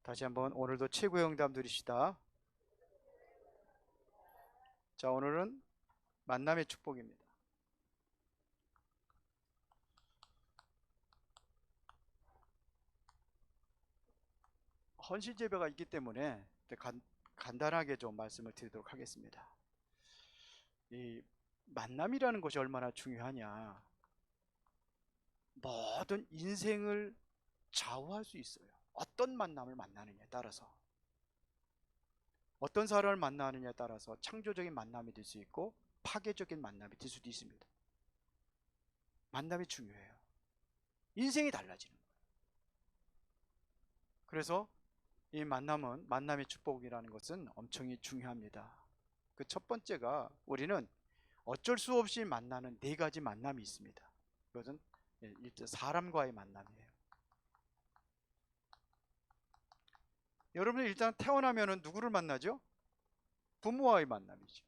다시 한번 오늘도 최고의 응답 누리시다. 자, 오늘은 만남의 축복입니다. 헌실 재배가 있기 때문에 간단하게 좀 말씀을 드리도록 하겠습니다. 이 만남이라는 것이 얼마나 중요하냐. 모든 인생을 좌우할 수 있어요. 어떤 만남을 만나느냐에 따라서, 어떤 사람을 만나느냐에 따라서 창조적인 만남이 될 수 있고 파괴적인 만남이 될 수도 있습니다. 만남이 중요해요. 인생이 달라지는 거예요. 그래서 이 만남의 축복이라는 것은 엄청 중요합니다. 그 첫 번째가, 우리는 어쩔 수 없이 만나는 네 가지 만남이 있습니다. 그것은 사람과의 만남이에요. 여러분 일단 태어나면은 누구를 만나죠? 부모와의 만남이죠.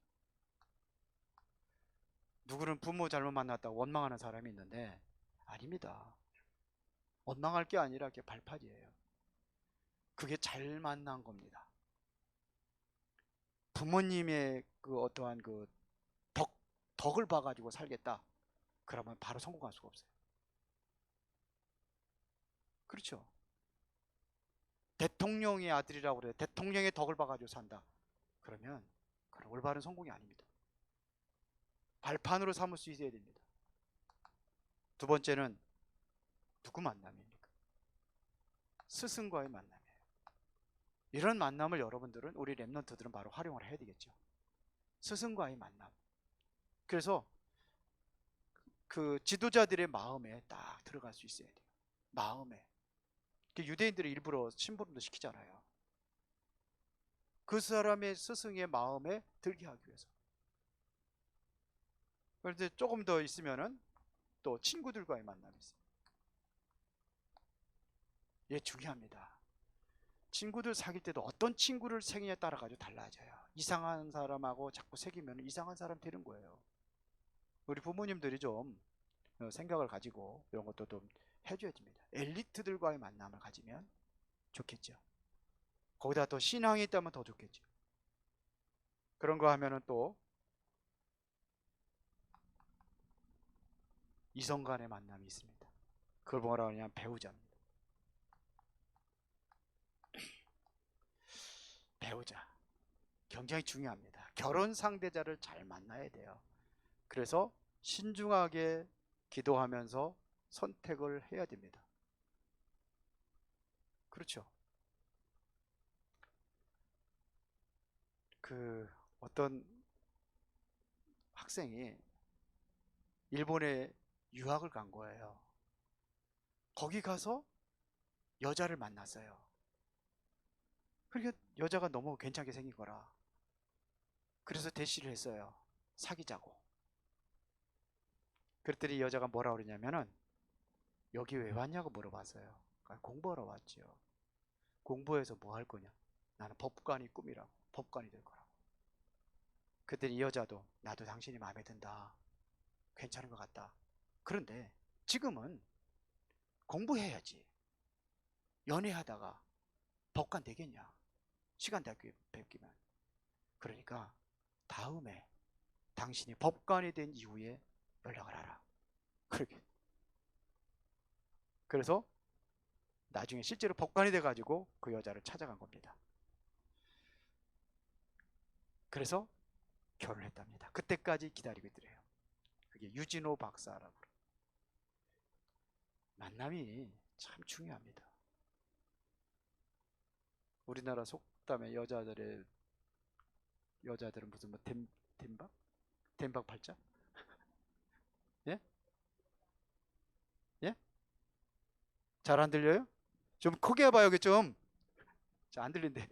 누구는 부모 잘못 만났다고 원망하는 사람이 있는데 아닙니다. 원망할 게 아니라 그게 발판이에요. 그게 잘 만난 겁니다. 부모님의 그 어떠한 그 덕을 봐가지고 살겠다. 그러면 바로 성공할 수가 없어요. 그렇죠. 대통령의 아들이라고 그래요. 대통령의 덕을 봐가지고 산다. 그러면 그건 올바른 성공이 아닙니다. 발판으로 삼을 수 있어야 됩니다. 두 번째는 누구 만남입니까? 스승과의 만남이에요. 이런 만남을 여러분들은, 우리 랩런트들은 바로 활용을 해야 되겠죠. 스승과의 만남. 그래서 그 지도자들의 마음에 딱 들어갈 수 있어야 돼요. 마음에. 유대인들이 일부러 심부름도 시키잖아요. 그 사람의 스승의 마음에 들게 하기 위해서. 그런데 조금 더 있으면은 또 친구들과의 만남이 있어요. 예, 중요합니다. 친구들 사귈 때도 어떤 친구를 사귀냐에 따라 가지고 달라져요. 이상한 사람하고 자꾸 사귀면 이상한 사람 되는 거예요. 우리 부모님들이 좀 생각을 가지고 이런 것도 좀 해줘야 됩니다. 엘리트들과의 만남을 가지면 좋겠죠. 거기다 또 신앙이 있다면 더 좋겠죠. 그런 거 하면은 또 이성 간의 만남이 있습니다. 그걸 뭐라 하냐면 배우자입니다. 배우자. 굉장히 중요합니다. 결혼 상대자를 잘 만나야 돼요. 그래서 신중하게 기도하면서 선택을 해야 됩니다. 그렇죠. 그 어떤 학생이 일본에 유학을 간 거예요. 거기 가서 여자를 만났어요. 그러니까 여자가 너무 괜찮게 생긴 거라. 그래서 대시를 했어요. 사귀자고. 그랬더니 여자가 뭐라 그러냐면은, 여기 왜 왔냐고 물어봤어요. 공부하러 왔죠. 공부해서 뭐 할 거냐? 나는 법관이 꿈이라고. 법관이 될 거라고. 그랬더니 이 여자도, 나도 당신이 마음에 든다. 괜찮은 것 같다. 그런데 지금은 공부해야지. 연애하다가 법관 되겠냐? 시간 다 뺏기면. 그러니까 다음에 당신이 법관이 된 이후에 연락을 하라. 그렇게. 그래서 나중에 실제로 법관이 돼가지고 그 여자를 찾아간 겁니다. 그래서 결혼했답니다. 그때까지 기다리고 있더래요. 그게 유진호 박사라고. 만남이 참 중요합니다. 우리나라 속담에 여자들은 무슨 뭐 댐박? 댐박 팔자? 예? 예? 잘 안 들려요? 좀 크게 해봐요, 여기 좀. 잘 안 들린대.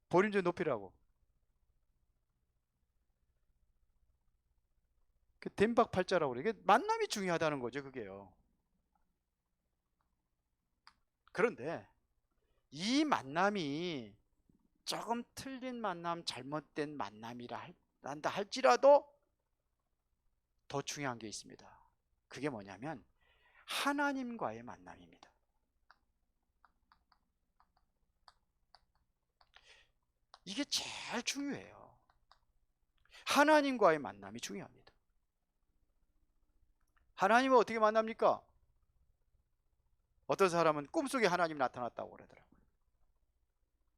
볼륨 좀 높이라고. 그 댐박 팔자라고 그래. 이게 만남이 중요하다는 거죠, 그게요. 그런데 이 만남이 조금 틀린 만남, 잘못된 만남이라 한다 할지라도 더 중요한 게 있습니다. 그게 뭐냐면 하나님과의 만남입니다. 이게 제일 중요해요. 하나님과의 만남이 중요합니다. 하나님을 어떻게 만납니까? 어떤 사람은 꿈속에 하나님이 나타났다고 그러더라고요.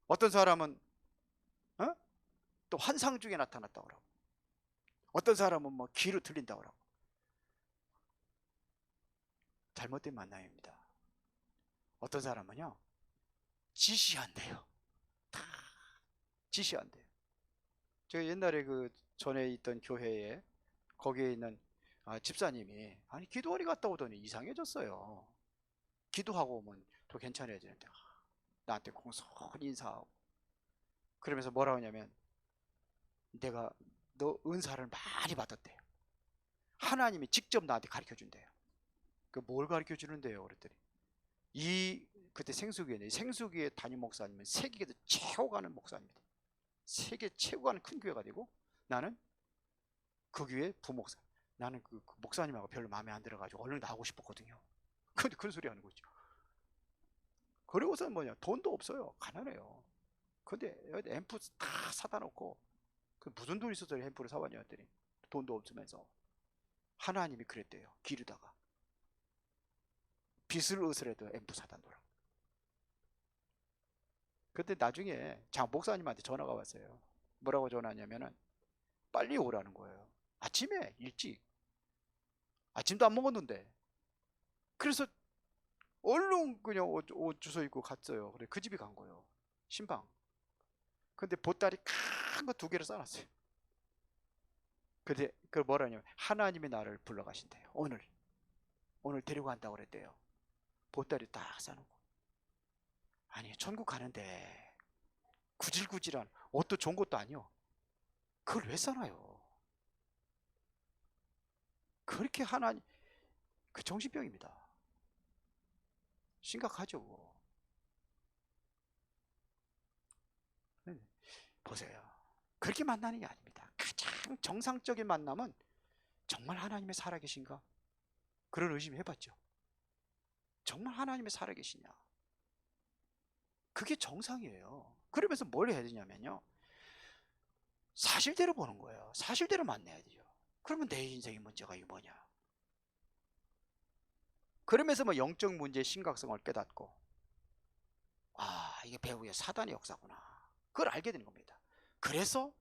어떤 사람은 또 환상 중에 나타났다고 그러고, 어떤 사람은 뭐 귀로 들린다고 그러고. 잘못된 만남입니다. 어떤 사람은요, 지시한대요. 다 지시한대요. 제가 옛날에 그 전에 있던 교회에 거기에 있는 집사님이 기도원에 갔다 오더니 이상해졌어요. 기도하고 오면 더 괜찮아지는데 나한테 공손히 인사하고 그러면서 뭐라고 하냐면 내가 너 은사를 많이 받았대요. 하나님이 직접 나한테 가르쳐 준대요. 그 뭘 가르쳐 주는데요? 그랬더니 그때 생수교회인데 생수교회 담임 목사님은 세계에서 최고 가는 목사입니다. 세계 최고 가는 큰 교회가 되고 나는 그 교회 부목사. 나는 그 목사님하고 별로 마음에 안 들어가지고 얼른 나가고 싶었거든요. 근데 그런 소리 하는 거죠. 그리고서 뭐냐, 돈도 없어요. 가난해요. 근데 앰프 다 사다 놓고 그 무슨 돈이 있어서 앰프를 사왔냐 했더니 돈도 없으면서 하나님이 그랬대요. 기르다가 빚을 의스라도 앰프 사다 놓으라고. 근데 나중에 장 목사님한테 전화가 왔어요. 뭐라고 전화하냐면은 빨리 오라는 거예요. 아침에 일찍. 아침도 안 먹었는데. 그래서 얼른 그냥 옷 주워 입고 갔어요. 그래 그 집에 간 거예요. 신방. 근데 보따리 큰 거 2개를 싸놨어요. 근데 그 뭐라냐면 하나님이 나를 불러가신대요. 오늘 데리고 간다고 그랬대요. 보따리 딱 싸놓고. 아니 천국 가는데 구질구질한 옷도 좋은 것도 아니요. 그걸 왜 싸놔요? 그렇게 하나님 그 정신병입니다. 심각하죠. 보세요. 그렇게 만나는 게 아닙니다. 가장 정상적인 만남은 정말 하나님의 살아계신가? 그런 의심 해봤죠. 정말 하나님의 살아계시냐? 그게 정상이에요. 그러면서 뭘 해야 되냐면요. 사실대로 보는 거예요. 사실대로 만나야 돼요. 그러면 내 인생의 문제가 이게 뭐냐? 그러면서 뭐 영적 문제의 심각성을 깨닫고 이게 배후에 사단의 역사구나. 그걸 알게 되는 겁니다. 그래서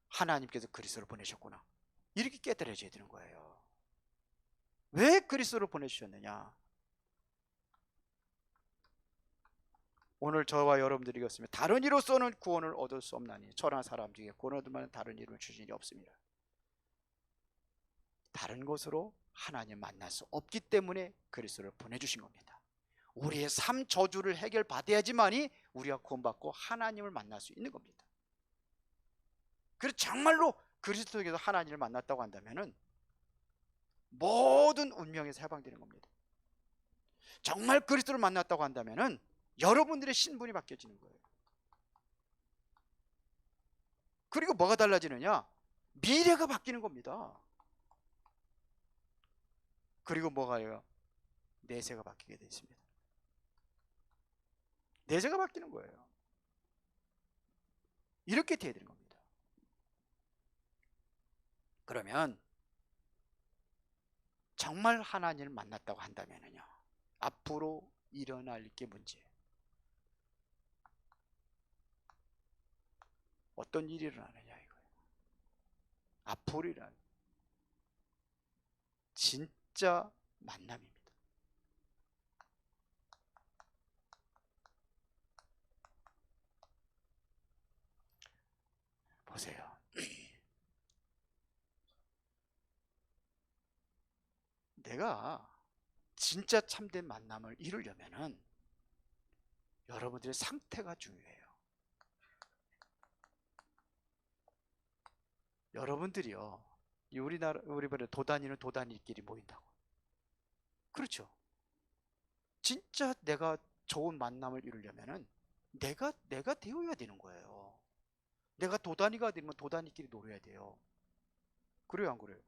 하나님께서 그리스도를 보내셨구나. 이렇게 깨달아져야 되는 거예요. 왜 그리스도를 보내주셨느냐? 오늘 저와 여러분들이 읽었으면 다른 이로서는 구원을 얻을 수 없나니 천하 사람 중에 구원 얻을 만한 다른 이름을 주신 이 없습니다. 다른 것으로 하나님 만날 수 없기 때문에 그리스도를 보내주신 겁니다. 우리의 삶 저주를 해결받아야지만이 우리가 구원받고 하나님을 만날 수 있는 겁니다. 그래서 정말로 그리스도에게서 하나님을 만났다고 한다면 모든 운명에서 해방되는 겁니다. 정말 그리스도를 만났다고 한다면 여러분들의 신분이 바뀌어지는 거예요. 그리고 뭐가 달라지느냐? 미래가 바뀌는 겁니다. 그리고 뭐가요? 내세가 바뀌게 되어 있습니다. 내세가 바뀌는 거예요. 이렇게 돼야 되는 겁니다. 그러면 정말 하나님을 만났다고 한다면요, 앞으로 일어날 게 문제예요. 어떤 일이 일어나느냐 이거예요. 앞으로 일어날 진짜 만남입니다. 보세요. 내가 진짜 참된 만남을 이루려면은 여러분들의 상태가 중요해요. 여러분들이요, 우리나라 우리나라 도단위는 도단위끼리 모인다고. 그렇죠. 진짜 내가 좋은 만남을 이루려면은 내가 되어야 되는 거예요. 내가 도단위가 되면 도단위끼리 놀아야 돼요. 그래요, 안 그래요?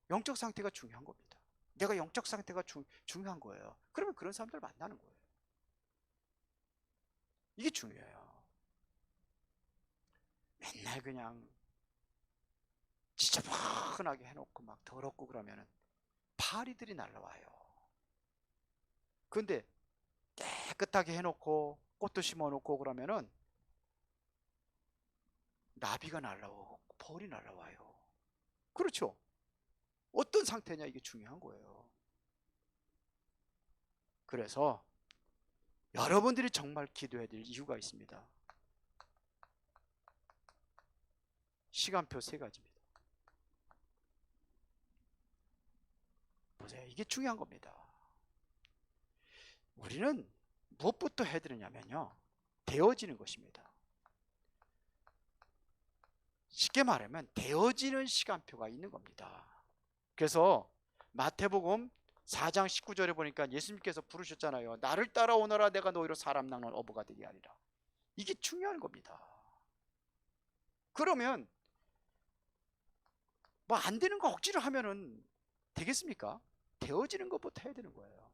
영적 상태가 중요한 겁니다. 내가 영적 상태가 중요한 거예요. 그러면 그런 사람들 만나는 거예요. 이게 중요해요. 맨날 그냥 지저분하게 해놓고 막 더럽고 그러면은 파리들이 날라와요. 근데 깨끗하게 해놓고 꽃도 심어놓고 그러면은 나비가 날라오고 벌이 날라와요. 그렇죠? 어떤 상태냐, 이게 중요한 거예요. 그래서 여러분들이 정말 기도해야 될 이유가 있습니다. 시간표 3가지입니다. 보세요. 이게 중요한 겁니다. 우리는 무엇부터 해야 되느냐면요, 되어지는 것입니다. 쉽게 말하면 되어지는 시간표가 있는 겁니다. 그래서 마태복음 4장 19절에 보니까 예수님께서 부르셨잖아요. 나를 따라오너라, 내가 너희로 사람 낚는 어부가 되게 하리라. 이게 중요한 겁니다. 그러면 뭐 안 되는 거 억지로 하면은 되겠습니까? 되어지는 것부터 해야 되는 거예요.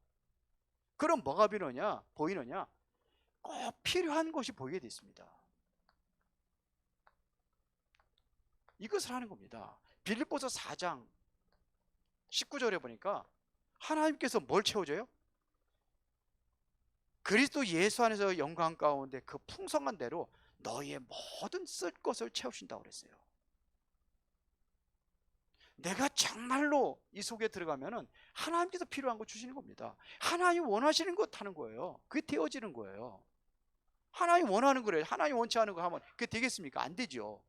그럼 뭐가 보이느냐? 꼭 필요한 것이 보이게 됐습니다. 이것을 하는 겁니다. 빌립보서 4장 19절에 보니까 하나님께서 뭘 채워줘요? 그리스도 예수 안에서 영광 가운데 그 풍성한 대로 너희의 모든 쓸 것을 채우신다고 그랬어요. 내가 정말로 이 속에 들어가면은 하나님께서 필요한 거 주시는 겁니다. 하나님 원하시는 것 하는 거예요. 그게 되어지는 거예요. 하나님 원하는 거래요. 하나님 원치 않은 거 하면 그게 되겠습니까? 안 되죠.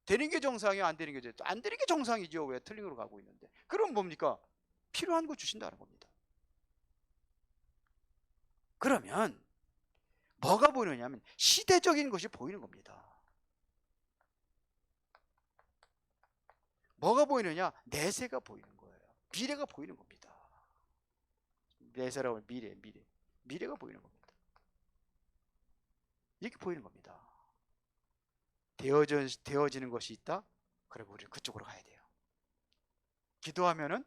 되는 게 정상이에요? 안 되는 게 안 되는 게 정상이죠. 왜 틀린 거로 가고 있는데. 그럼 뭡니까? 필요한 거 주신다는 겁니다. 그러면 뭐가 보이느냐면 시대적인 것이 보이는 겁니다. 뭐가 보이느냐? 내세가 보이는 거예요. 미래가 보이는 겁니다. 내세라고 미래가 보이는 겁니다. 이렇게 보이는 겁니다. 되어지는 것이 있다? 그리고 우리는 그쪽으로 가야 돼요. 기도하면은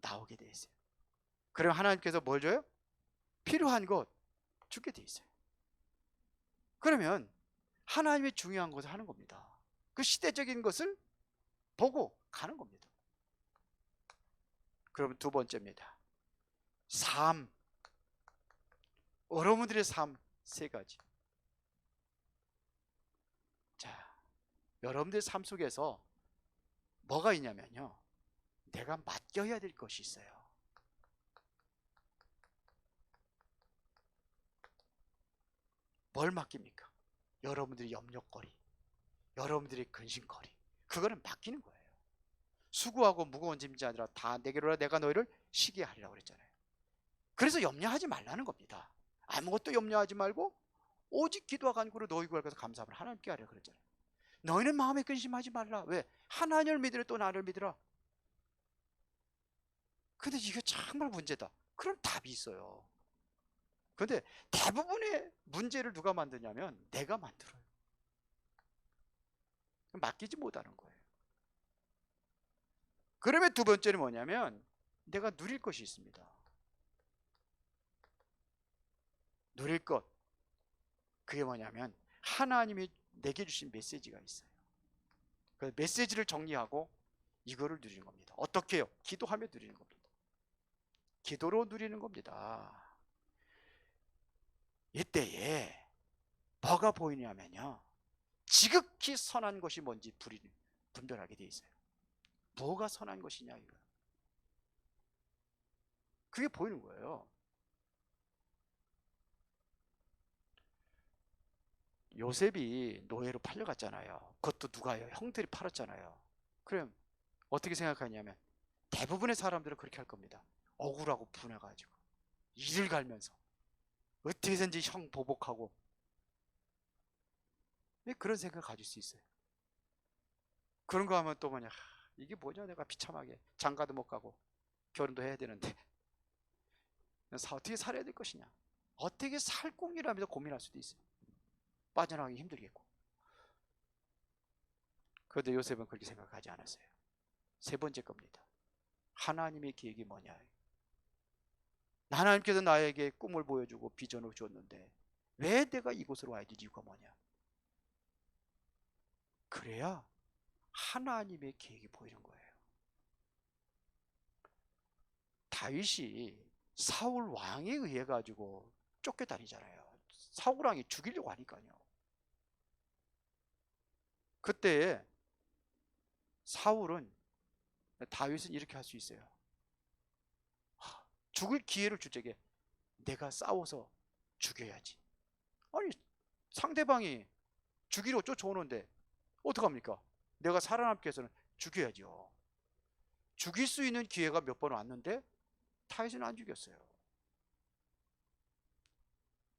나오게 돼 있어요. 그럼 하나님께서 뭘 줘요? 필요한 것 주게 돼 있어요. 그러면 하나님이 중요한 것을 하는 겁니다. 그 시대적인 것을 보고 가는 겁니다. 그럼 2번째입니다. 삶. 여러분들의 삶 3가지. 자, 여러분들의 삶 속에서 뭐가 있냐면요, 내가 맡겨야 될 것이 있어요. 뭘 맡깁니까? 여러분들의 염려거리, 여러분들의 근심거리, 그거는 맡기는 거예요. 수고하고 무거운 짐지 아니라 다 내게로 오라, 내가 너희를 쉬게 하리라고 그랬잖아요. 그래서 염려하지 말라는 겁니다. 아무것도 염려하지 말고 오직 기도와 간구로 너희 구할 것을 감사함을 하나님께 하리라 그랬잖아요. 너희는 마음에 근심하지 말라. 왜? 하나님을 믿으라, 또 나를 믿으라. 근데 이게 정말 문제다. 그럼 답이 있어요. 근데 대부분의 문제를 누가 만드냐면 내가 만들어요. 맡기지 못하는 거예요. 그러면 2번째는 뭐냐면 내가 누릴 것이 있습니다. 누릴 것, 그게 뭐냐면 하나님이 내게 주신 메시지가 있어요. 그 메시지를 정리하고 이거를 누리는 겁니다. 어떻게 해요? 기도하며 누리는 겁니다. 기도로 누리는 겁니다. 이때에 뭐가 보이냐면요, 지극히 선한 것이 뭔지 분별하게 돼 있어요. 뭐가 선한 것이냐, 이거. 그게 보이는 거예요. 요셉이 노예로 팔려갔잖아요. 그것도 누가요? 형들이 팔았잖아요. 그럼 어떻게 생각하냐면 대부분의 사람들은 그렇게 할 겁니다. 억울하고 분해가지고 이를 갈면서 어떻게든지 형 보복하고. 왜 그런 생각을 가질 수 있어요? 그런 거 하면 또 뭐냐, 이게 뭐냐, 내가 비참하게 장가도 못 가고 결혼도 해야 되는데 어떻게 살아야 될 것이냐, 어떻게 살 꿈이라면서 고민할 수도 있어요. 빠져나가기 힘들겠고. 그런데 요셉은 그렇게 생각하지 않았어요. 3번째 겁니다. 하나님의 계획이 뭐냐. 하나님께서 나에게 꿈을 보여주고 비전을 주었는데 왜 내가 이곳으로 와야 될 이유가 뭐냐. 그래야 하나님의 계획이 보이는 거예요. 다윗이 사울 왕에 의해 가지고 쫓겨다니잖아요. 사울 왕이 죽이려고 하니까요. 그때 사울은 다윗은 이렇게 할 수 있어요. 죽을 기회를 줄 적에 내가 싸워서 죽여야지. 아니, 상대방이 죽이려고 쫓아오는데 어떡합니까? 내가 살아남기 위해서는 죽여야죠. 죽일 수 있는 기회가 몇 번 왔는데 다윗은 안 죽였어요.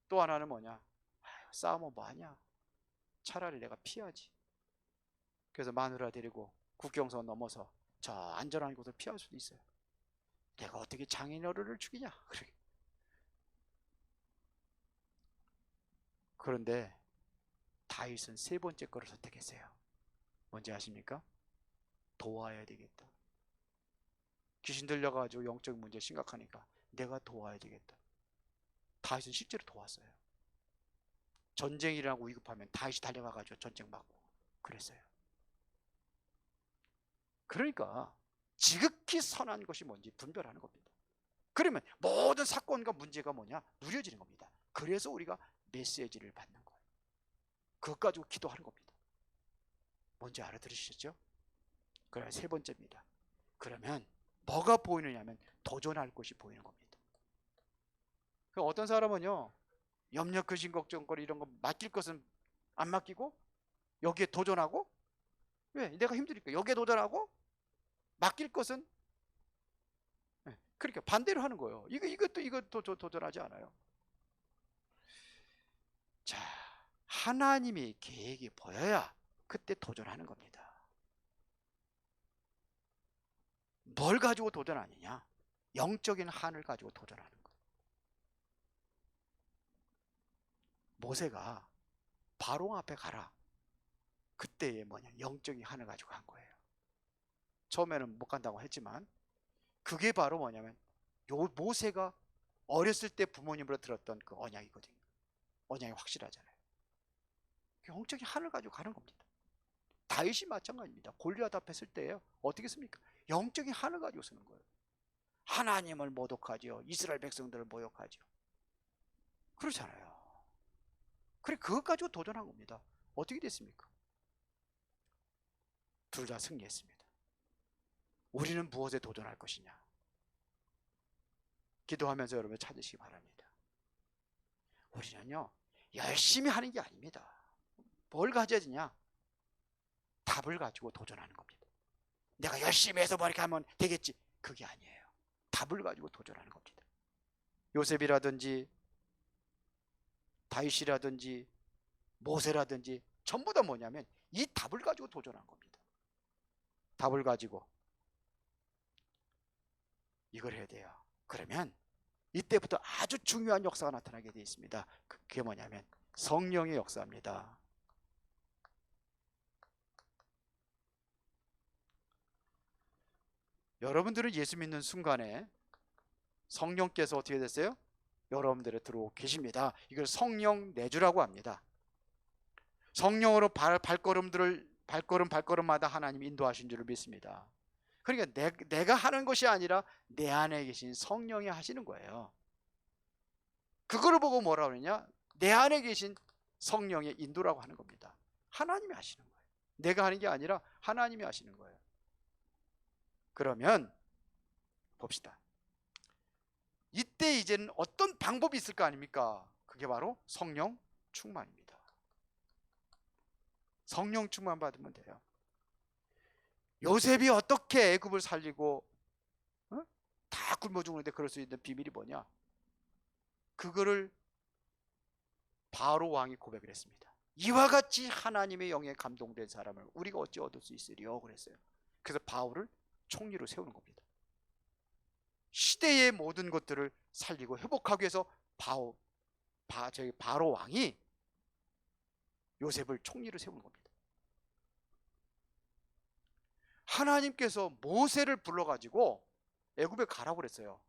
또 하나는 뭐냐? 아유, 싸우면 뭐하냐? 차라리 내가 피하지. 그래서 마누라 데리고 국경선 넘어서 저 안전한 곳을 피할 수도 있어요. 내가 어떻게 장인어른을 죽이냐? 그런데 다윗은 세 번째 거를 선택했어요. 뭔지 아십니까? 도와야 되겠다. 귀신 들려가지고 영적 문제 심각하니까 내가 도와야 되겠다. 다윗은 실제로 도왔어요. 전쟁이라고 위급하면 다윗이 달려가가지고 전쟁 막고 그랬어요. 그러니까 지극히 선한 것이 뭔지 분별하는 겁니다. 그러면 모든 사건과 문제가 뭐냐? 누려지는 겁니다. 그래서 우리가 메시지를 받는 거예요. 그것 가지고 기도하는 겁니다. 뭔지 알아들으시죠? 그래, 세 번째입니다. 그러면 뭐가 보이느냐면 도전할 것이 보이는 겁니다. 어떤 사람은요, 염려, 근심, 걱정거리 이런 거 맡길 것은 안 맡기고 여기에 도전하고, 왜? 내가 힘드니까 여기에 도전하고 맡길 것은 그러니까 반대로 하는 거예요. 이것도 도전하지 않아요. 자, 하나님의 계획이 보여야 그때 도전하는 겁니다. 뭘 가지고 도전하느냐? 영적인 한을 가지고 도전하는 거예요. 모세가 바로 앞에 가라. 그때에 뭐냐? 영적인 한을 가지고 간 거예요. 처음에는 못 간다고 했지만 그게 바로 뭐냐면 요 모세가 어렸을 때 부모님으로 들었던 그 언약이거든요. 언약이 확실하잖아요. 영적인 한을 가지고 가는 겁니다. 다윗이 마찬가지입니다. 골리앗 앞에 설 때에 어떻게 씁니까? 영적인 한을 가지고 쓰는 거예요. 하나님을 모독하죠. 이스라엘 백성들을 모욕하죠. 그렇잖아요. 그래, 그것 가지고 도전한 겁니다. 어떻게 됐습니까? 둘 다 승리했습니다. 우리는 무엇에 도전할 것이냐? 기도하면서 여러분 찾으시기 바랍니다. 우리는요, 열심히 하는 게 아닙니다. 뭘 가져야 되냐? 답을 가지고 도전하는 겁니다. 내가 열심히 해서 뭐 이렇게 하면 되겠지. 그게 아니에요. 답을 가지고 도전하는 겁니다. 요셉이라든지 다윗이라든지 모세라든지 전부 다 뭐냐면 이 답을 가지고 도전한 겁니다. 답을 가지고 이걸 해야 돼요. 그러면 이때부터 아주 중요한 역사가 나타나게 되어 있습니다. 그게 뭐냐면 성령의 역사입니다. 여러분들은 예수 믿는 순간에 성령께서 어떻게 됐어요? 여러분들에 들어오고 계십니다. 이걸 성령 내주라고 합니다. 성령으로 발걸음마다 하나님 인도하신 줄을 믿습니다. 그러니까 내가 하는 것이 아니라 내 안에 계신 성령이 하시는 거예요. 그거를 보고 뭐라 그러냐? 내 안에 계신 성령의 인도라고 하는 겁니다. 하나님이 하시는 거예요. 내가 하는 게 아니라 하나님이 하시는 거예요. 그러면 봅시다. 이때 이제는 어떤 방법이 있을 거 아닙니까? 그게 바로 성령 충만입니다. 성령 충만 받으면 돼요. 요셉이 어떻게 애굽을 살리고 다 굶어 죽는데 그럴 수 있는 비밀이 뭐냐? 그거를 바로 왕이 고백을 했습니다. 이와 같이 하나님의 영에 감동된 사람을 우리가 어찌 얻을 수 있으리요? 그랬어요. 그래서 바울을 총리로 세우는 겁니다. 시대의 모든 것들을 살리고 회복하기 위해서 바로 왕이 요셉을 총리로 세우는 겁니다. 하나님께서 모세를 불러가지고 애굽에 가라고 그랬어요.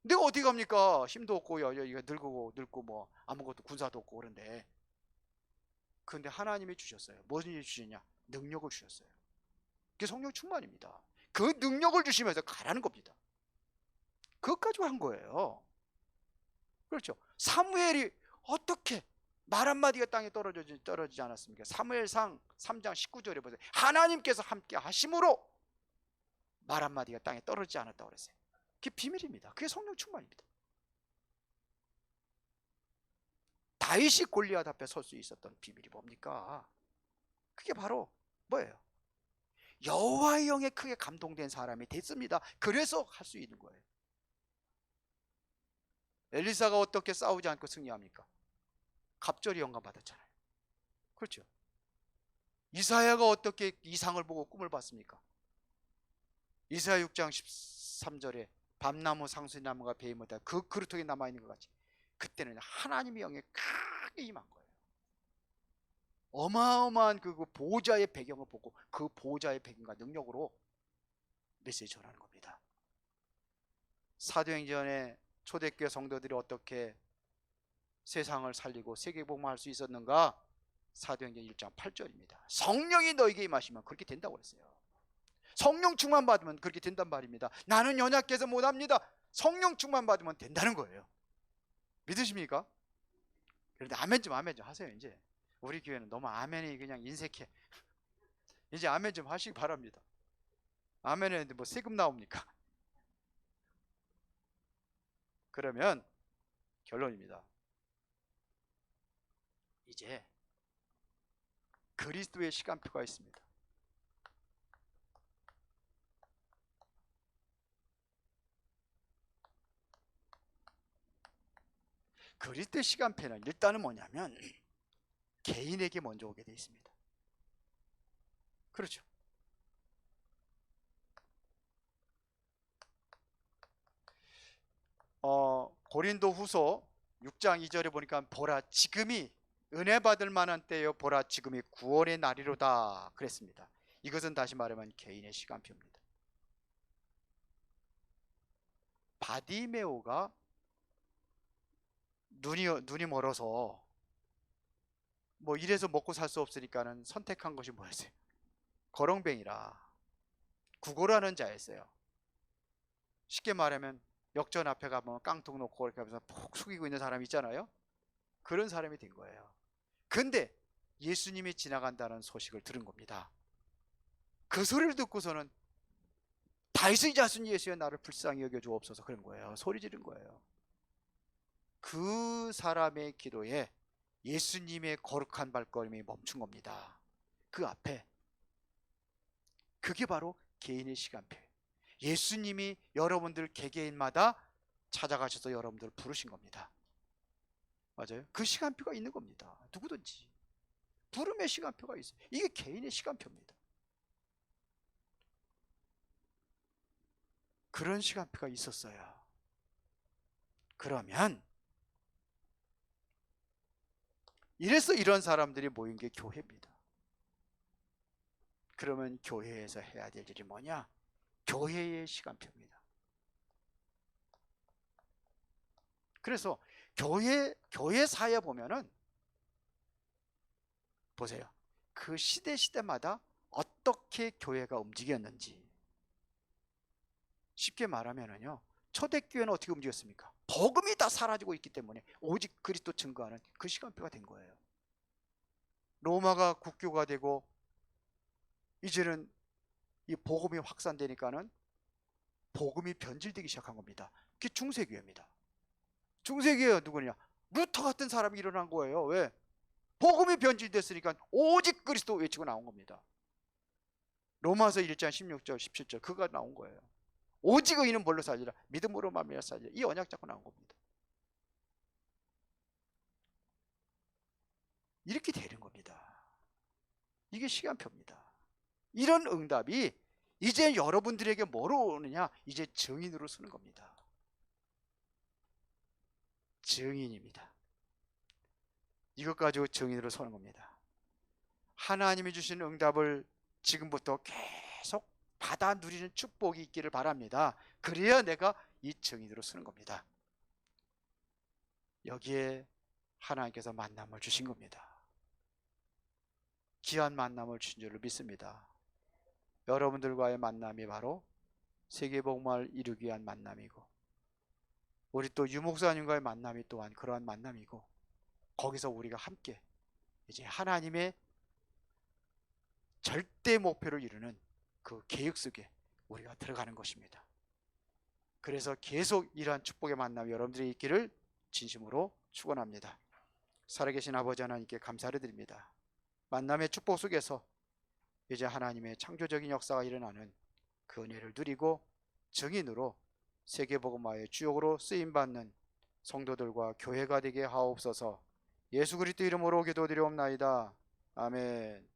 내가 어디 갑니까? 힘도 없고 늙고 뭐 아무것도 군사도 없고 그런데 그런데 하나님이 주셨어요. 무엇을 주셨냐? 능력을 주셨어요. 그게 성령 충만입니다. 그 능력을 주시면서 가라는 겁니다. 그것 가지고 한 거예요. 그렇죠. 사무엘이 어떻게 말 한마디가 땅에 떨어지지 않았습니까? 사무엘상 3장 19절에 보세요. 하나님께서 함께 하심으로 말 한마디가 땅에 떨어지지 않았다고 그랬어요. 그게 비밀입니다. 그게 성령 충만입니다. 다윗이 골리앗 앞에 설 수 있었던 비밀이 뭡니까? 그게 바로 뭐예요? 여호와의 영에 크게 감동된 사람이 됐습니다. 그래서 할 수 있는 거예요. 엘리사가 어떻게 싸우지 않고 승리합니까? 갑절이 영감 받았잖아요. 그렇죠. 이사야가 어떻게 이상을 보고 꿈을 봤습니까? 이사야 6장 13절에 밤나무 상수나무가 베이모다 그 그루터기 남아있는 것 같이 그때는 하나님의 영에 크게 임한 거예요. 어마어마한 그 보호자의 배경을 보고 그 보호자의 배경과 능력으로 메시지 전하는 겁니다. 사도행전에 초대교회 성도들이 어떻게 세상을 살리고 세계복음화할 수 있었는가? 사도행전 1장 8절입니다. 성령이 너에게 임하시면 그렇게 된다고 그랬어요. 성령 충만 받으면 그렇게 된단 말입니다. 나는 연약해서 못합니다. 성령 충만 받으면 된다는 거예요. 믿으십니까? 그런데 아멘 좀 하세요. 이제 우리 교회는 너무 아멘이 그냥 인색해. 이제 아멘 좀 하시기 바랍니다. 아멘 했는데 뭐 세금 나옵니까? 그러면 결론입니다. 이제 그리스도의 시간표가 있습니다. 그리스도의 시간표는 일단은 뭐냐면 개인에게 먼저 오게 되어 있습니다. 그렇죠. 고린도 후서 6장 2절에 보니까 보라 지금이 은혜 받을 만한 때요 보라 지금이 구원의 날이로다 그랬습니다. 이것은 다시 말하면 개인의 시간표입니다. 바디메오가 눈이 멀어서 뭐 이래서 먹고 살 수 없으니까는 선택한 것이 뭐였어요? 거렁뱅이라 구걸하는 자였어요. 쉽게 말하면 역전 앞에 가면 깡통 놓고 이렇게 하면서 푹 숙이고 있는 사람 있잖아요. 그런 사람이 된 거예요. 근데 예수님이 지나간다는 소식을 들은 겁니다. 그 소리를 듣고서는 다윗의 자손 예수여 나를 불쌍히 여겨 주옵소서 그런 거예요. 소리 지른 거예요. 그 사람의 기도에 예수님의 거룩한 발걸음이 멈춘 겁니다. 그 앞에 그게 바로 개인의 시간표예요. 예수님이 여러분들 개개인마다 찾아가셔서 여러분들을 부르신 겁니다. 맞아요? 그 시간표가 있는 겁니다. 누구든지 부름의 시간표가 있어요. 이게 개인의 시간표입니다. 그런 시간표가 있었어요. 그러면 이래서 이런 사람들이 모인 게 교회입니다. 그러면 교회에서 해야 될 일이 뭐냐? 교회의 시간표입니다. 그래서 교회 사에 보면은 보세요. 그 시대마다 어떻게 교회가 움직였는지. 쉽게 말하면은요. 초대교회는 어떻게 움직였습니까? 복음이 다 사라지고 있기 때문에 오직 그리스도 증거하는 그 시간표가 된 거예요. 로마가 국교가 되고 이제는 이 복음이 확산되니까는 복음이 변질되기 시작한 겁니다. 그게 중세교회입니다. 중세교회가 누구냐? 루터 같은 사람이 일어난 거예요. 왜? 복음이 변질됐으니까 오직 그리스도 외치고 나온 겁니다. 로마서 1장 16절 17절 그가 나온 거예요. 오직 의인은 뭘로 살리라? 믿음으로 말미암아 살리라. 이 언약 잡고 나온 겁니다. 이렇게 되는 겁니다. 이게 시간표입니다. 이런 응답이 이제 여러분들에게 뭐로 오느냐? 이제 증인으로 쓰는 겁니다. 증인입니다. 이것 가지고 증인으로 서는 겁니다. 하나님이 주신 응답을 지금부터 계속 받아 누리는 축복이 있기를 바랍니다. 그래야 내가 이 증인으로 쓰는 겁니다. 여기에 하나님께서 만남을 주신 겁니다. 귀한 만남을 준 줄로 믿습니다. 여러분들과의 만남이 바로 세계복음화를 이루기 위한 만남이고, 우리 또 유목사님과의 만남이 또한 그러한 만남이고, 거기서 우리가 함께 이제 하나님의 절대 목표를 이루는 그 계획 속에 우리가 들어가는 것입니다. 그래서 계속 이러한 축복의 만남이 여러분들이 있기를 진심으로 축원합니다. 살아계신 아버지 하나님께 감사를 드립니다. 만남의 축복 속에서 이제 하나님의 창조적인 역사가 일어나는 그 은혜를 누리고 증인으로 세계복음화의 주역으로 쓰임받는 성도들과 교회가 되게 하옵소서. 예수 그리스도 이름으로 기도드리옵나이다. 아멘.